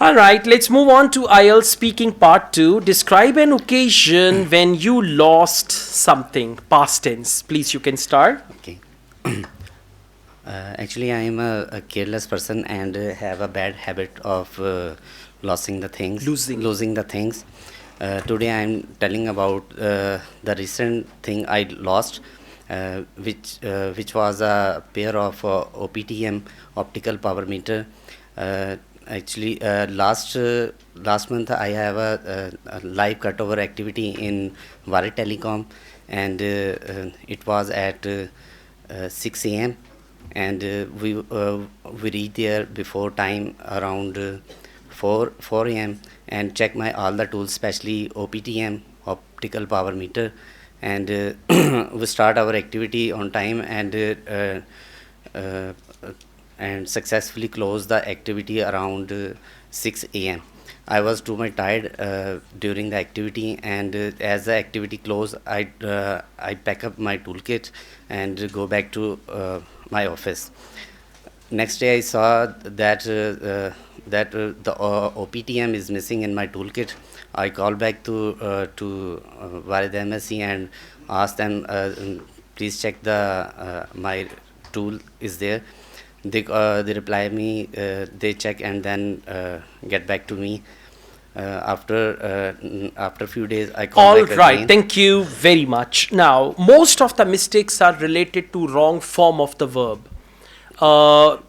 All right, let's move on to Ielts speaking part 2. Describe an occasion when you lost something. Past tense. Please, you can start. Okay. Actually, I am a careless person and have a bad habit of losing the things, losing the things. Today, I am telling about the recent thing I lost, which was a pair of OPTM optical power meter. Actually, last month I have a live cutover activity in Vare Telecom, and it was at 6 a.m. and we reached there before time around 4 a.m. and check my all the tools, especially OPTM optical power meter, and we start our activity on time and successfully close the activity around 6 a.m. I was too much tired during the activity, and as the activity closed, I pack up my toolkit and go back to my office. Next day, I saw that the OPTM is missing in my toolkit. I called back to Varid MSc and asked them, please check my tool is there. They reply me, they check and then get back to me. After a few days, I call All back right, again. thank you very much. Now, most of the mistakes are related to wrong form of the verb.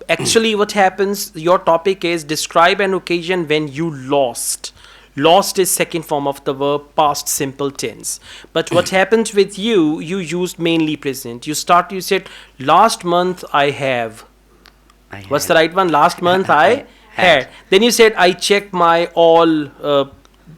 Actually, what happens, your topic is describe an occasion when you lost. Lost is second form of the verb, past simple tense. But what happened with you used mainly present. You said, last month I have. What's the right one? Last month I had. Then you said, I check my all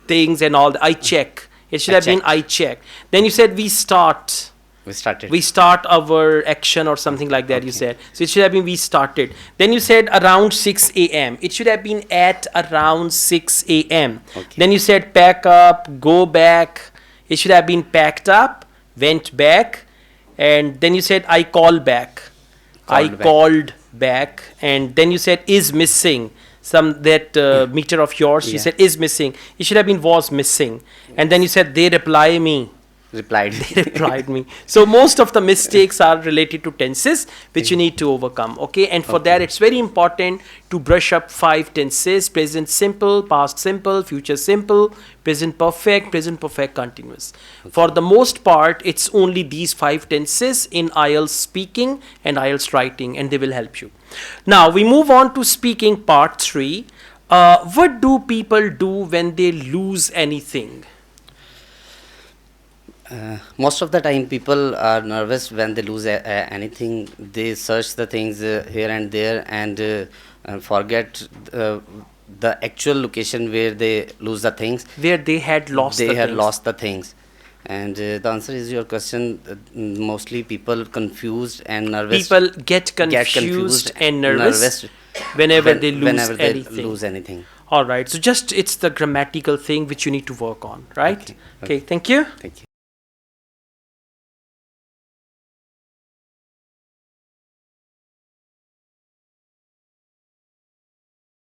things and all. I check. It should have been I check. Then you said, we start. We start our action or something like that, you said. So it should have been we started. Then you said around 6 a.m. It should have been at around 6 a.m. Then you said pack up, go back. It should have been packed up, went back. And then you said I call back. Called back. And then you said is missing. That meter of yours, you said is missing. It should have been was missing. And then you said they reply me. They replied me. So most of the mistakes are related to tenses which you need to overcome. Okay, and for that it's very important to brush up 5 tenses: present simple, past simple, future simple, present perfect continuous. For the most part, it's only these 5 tenses in IELTS speaking and IELTS writing, and they will help you. Now we move on to speaking part 3. What do people do when they lose anything? Most of the time people are nervous when they lose anything. They search the things here and there and forget the actual location where they lose the things, where they had lost the things. And the answer is your question. Mostly people confused and nervous. People get confused and nervous whenever they lose anything. All right, so just it's the grammatical thing which you need to work on, right? Okay, thank you.